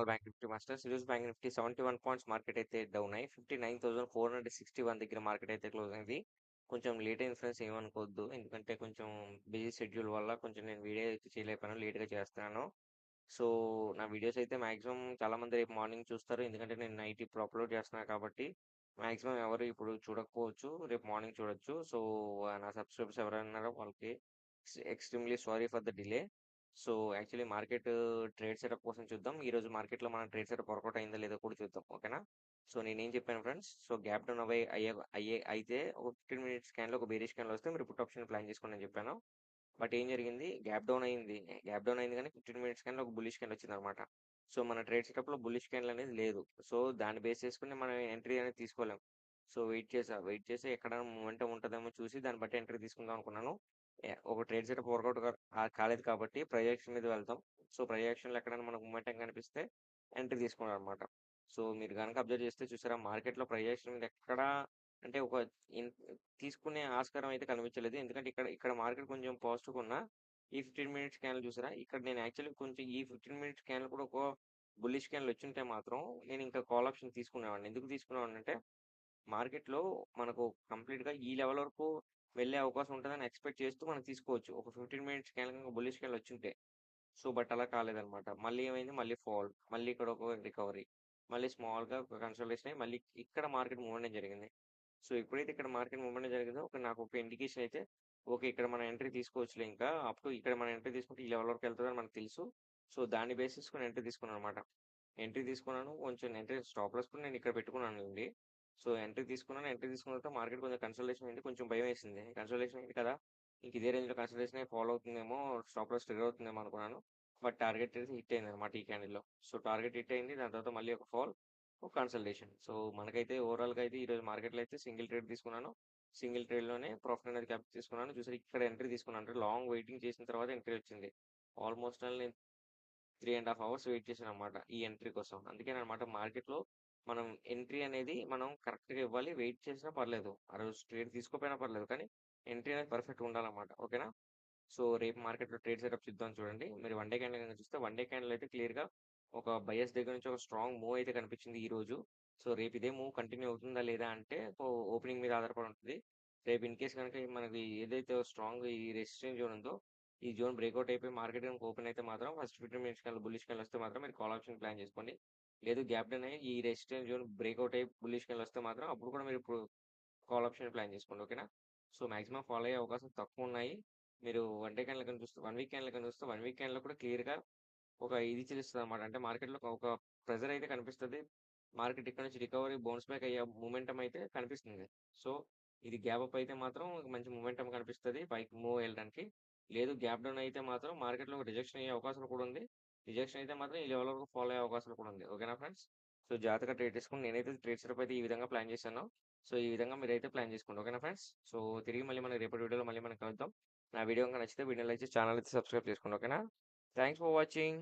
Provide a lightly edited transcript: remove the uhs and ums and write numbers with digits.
Bank Nifty masters. ఈరోజు bank Nifty 71 points market అయితే down అయ్యి 59,461 మార్కెట్ అయితే క్లోజ్ అయింది. కొంచెం లేట్ అయిన ఫ్రెండ్స్ ఏమనుకోవద్దు. ఎందుకంటే కొంచెం బిజీ షెడ్యూల్ వల్ల కొంచెం నేను వీడియో అయితే చేయలేకపోయాను. లేట్‌గా చేస్తున్నాను. సో, నా వీడియోస్ అయితే మాక్సిమం చాలామంది రేపు మార్నింగ్ చూస్తారు. ఎందుకంటే నేను నైట్ ఇప్పుడు అప్లోడ్ చేస్తున్నాను కాబట్టి మాక్సిమం ఎవరు ఇప్పుడు చూడకపోవచ్చు. రేపు మార్నింగ్ చూడొచ్చు. సో, నా సబ్స్క్రైబర్స్ ఎవరైనా ఉన్నారో వాళ్ళకి extremely sorry for the delay. So, actually market trade setup కోసం చూద్దాం. ఈరోజు మార్కెట్‌లో మన ట్రేడ్ సెటప్ వర్కౌట్ అయిందో లేదో కూడా చూద్దాం. ఓకేనా? సో, నేనేం చెప్పాను ఫ్రెండ్స్. సో, గ్యాప్ డౌన్ అయితే ఒక 15 మినిట్స్ స్కాన్‌లో ఒక బేరిష్ స్కాన్‌లో వస్తే మీరు పుట్ ఆప్షన్ ప్లాన్ చేసుకోండి అని చెప్పాను. బట్ ఏం జరిగింది? గ్యాప్ డౌన్ అయింది. గ్యాప్ డౌన్ అయింది కానీ 15 మినిట్స్ స్కాన్‌లో ఒక బుల్లిష్ క్యాండిల్ వచ్చిందనమాట. సో, మన ట్రేడ్ సెటప్‌లో బుల్లిష్ క్యాండిల్ అనేది లేదు. సో, దాన్ని బేస్ చేసుకొని మనం ఎంట్రీ అనేది తీసుకోలేం. సో, వెయిట్ చేసి ఎక్కడ మొమెంటం ఉంటదేమో చూసి దాన్ని బట్టి ఎంట్రీ తీసుకుందాం అనుకున్నాను. ఒక ట్రేడ్ సెటప్ వర్కౌట్ కాలేదు కాబట్టి ప్రైస్ యాక్షన్ మీద వెళ్తాం. సో, ప్రైస్ యాక్షన్‌లో ఎక్కడైనా మనకు మొమెంటం కనిపిస్తే ఎంట్రీ తీసుకున్నాననమాట. సో, మీరు గనక అబ్జర్వ్ చేస్తే చూసారా మార్కెట్‌లో ప్రైస్ యాక్షన్ మీద ఎక్కడా అంటే ఒక ఇన్ తీసుకునే ఆస్కారం అయితే కనిపించలేదు. ఎందుకంటే ఇక్కడ మార్కెట్ కొంచెం పాజిటివ్‌గా ఉన్నా ఈ 15 మినిట్స్ క్యాండిల్ చూసారా? ఇక్కడ నేను యాక్చువల్లీ కొంచెం ఈ 15 మినిట్స్ క్యాండిల్ కూడా ఒక బుల్లిష్ క్యాండిల్ వచ్చుంటే మాత్రం నేను ఇంకా కాల్ ఆప్షన్ తీసుకునేవాడిని. ఎందుకు తీసుకునేవాడినంటే మార్కెట్‌లో మనకు కంప్లీట్‌గా ఈ లెవెల్ వరకు వెళ్ళే అవకాశం ఉంటదని ఎక్స్‌పెక్ట్ చేస్తూ మనం తీసుకోవచ్చు. ఒక 15 మినిట్స్ క్యాండిల్ గనుక బుల్లిష్ క్యాండిల్ వచ్చుంటే. సో, బట్ అలా కాలేదనమాట. మళ్ళీ ఏమైంది? మళ్ళీ ఫాల్. మళ్ళీ ఇక్కడ ఒక రికవరీ. మళ్ళీ స్మాల్‌గా ఒక కన్సల్టేషన్ అయ్యి మళ్ళీ ఇక్కడ మార్కెట్ మూవ్‌మెంట్ జరిగింది. సో, ఎప్పుడైతే ఇక్కడ మార్కెట్ మూవ్‌మెంట్ జరిగిందో నాకు ఒక ఇండికేషన్ అయితే ఓకే. ఇక్కడ మనం ఎంట్రీ తీసుకోవచ్చులే ఇంకా. అప్ టు ఇక్కడ మనం ఎంట్రీ తీసుకుంటే ఈ లెవెల్ వరకు వెళ్తదని మనకు తెలుసు. సో, దాన్ని బేస్ చేసుకొని ఎంట్రీ తీసుకున్నాననమాట. ఎంట్రీ తీసుకున్నాను. కొంచెం ఎంట్రీ స్టాప్ లాస్ కూడా నేను ఇక్కడ పెట్టుకున్నానండి. సో, ఎంట్రీ తీసుకున్నాను. ఎంట్రీ తీసుకున్న తర్వాత మార్కెట్ కొంచెం కన్సల్టేషన్ అయింది. కొంచెం భయమేసింది. కన్సల్టేషన్ అయింది కదా! ఇంక ఇదే రేంజ్‌లో కన్సల్టేషన్ అయ్యి ఫాలో అవుతుందేమో, స్టాప్ లాస్ ట్రిగ్గర్ అవుతుందేమో అనుకున్నాను. బట్ టార్గెట్ అయితే హిట్ అయిందనమాట ఈ క్యాండిల్‌లో. సో, టార్గెట్ హిట్ అయింది. దాని తర్వాత మళ్ళీ ఒక ఫాల్, ఒక కన్సల్టేషన్. సో, మనకైతే ఓవరాల్‌గా అయితే ఈరోజు మార్కెట్‌లో అయితే సింగిల్ ట్రేడ్ తీసుకున్నాను. సింగిల్ ట్రేడ్‌లోనే ప్రాఫిట్ అనేది క్యాప్చర్ తీసుకున్నాను. చూసారా ఇక్కడ ఎంట్రీ తీసుకున్నాను. అంటే లాంగ్ వెయిటింగ్ చేసిన తర్వాత ఎంట్రీ వచ్చింది. ఆల్మోస్ట్ నేను 3½ అవర్స్ వెయిట్ చేశాననమాట ఈ ఎంట్రీ కోసం. అందుకేననమాట మార్కెట్‌లో మనం ఎంట్రీ అనేది మనం కరెక్ట్‌గా ఇవ్వాలి. వెయిట్ చేసినా పర్లేదు. ఆ రోజు ట్రేడ్ తీసుకోకపోయినా పర్లేదు. కానీ ఎంట్రీ అనేది పర్ఫెక్ట్‌గా ఉండాలనమాట. ఓకేనా? సో, రేపు మార్కెట్‌లో ట్రేడ్ సెటప్ చూద్దాం చూడండి. మీరు వన్ డే క్యాండిల్ గనుక చూస్తే వన్ డే క్యాండిల్ అయితే క్లియర్‌గా ఒక బయర్స్ దగ్గర నుంచి ఒక స్ట్రాంగ్ మూవ్ అయితే కనిపించింది ఈరోజు. సో, రేపు ఇదే మూవ్ కంటిన్యూ అవుతుందా లేదా అంటే ఓపెనింగ్ మీద ఆధారపడి ఉంటది. రేపు ఇన్‌కేస్ గనుక మనకి ఏదైతే స్ట్రాంగ్ ఈ రెసిస్టెన్స్ జోన్ ఉందో, ఈ జోన్ బ్రేక్‌ఔట్ అయిపోయి మార్కెట్ గనుక ఓపెన్ అయితే మాత్రం ఫస్ట్ 15 మినిట్స్ కల్లా బుల్లిష్ కల్లా వస్తే మాత్రం మీరు కాల్ ఆప్షన్ ప్లాన్ చేసుకోండి. లేదు గ్యాప్ డౌన్ అయ్యి ఈ రెసిస్టెన్స్ జోన్ బ్రేక్‌ఔట్ అయ్యి బుల్లిష్ కల్లా వస్తే మాత్రం అప్పుడు కూడా మీరు ఇప్పుడు కాల్ ఆప్షన్ ప్లాన్ చేసుకోండి. ఓకేనా? సో, మాక్సిమం ఫాలో అయ్యే అవకాశం తక్కువున్నాయి. మీరు వన్ డే క్యాండిల్ కనుక చూస్తే 1 వీక్ క్యాండిల్ కనుక చూస్తే 1 వీక్ క్యాండిల్‌లో కూడా క్లియర్‌గా ఒక ఇది తెలుస్తదనమాట. అంటే మార్కెట్‌లో ఒక ప్రెషర్ అయితే కనిపిస్తది. మార్కెట్ ఇక్కడ నుంచి రికవరీ బౌన్స్ బ్యాక్ అయ్యే మొమెంటమ్ అయితే కనిపిస్తుంది. సో, ఇది గ్యాప్ అప్ అయితే మాత్రం మంచి మొమెంటమ్ కనిపిస్తది పైకి మూవ్ అయ్యడానికి. లేదు గ్యాప్ డౌన్ అయితే మాత్రం మార్కెట్‌లో రిజెక్షన్ అయ్యే అవకాశాలు కూడా ఉంది. రిజెక్షన్ అయితే మాత్రం ఈ లెవెల్ వరకు ఫాలో అయ్యే అవకాశాలు కూడా ఉంది. ఓకేనా ఫ్రెండ్స్? సో, జాగ్రత్తగా ట్రేడ్ చేసుకోండి. నేనైతే ట్రేడ్ సెటప్ అయితే ఈ విధంగా ప్లాన్ చేశాను. సో, ఈ విధంగా మీరైతే ప్లాన్ చేసుకోండి. ఓకేనా ఫ్రెండ్స్? సో, తిరిగి మళ్ళీ మనం రేపటి వీడియోలో మళ్ళీ మనం కలుద్దాం. నా వీడియో గనుక నచ్చితే వీడియోని లైక్ చేసి ఛానల్ అయితే సబ్స్క్రైబ్ చేసుకోండి. ఓకేనా? Thanks for watching.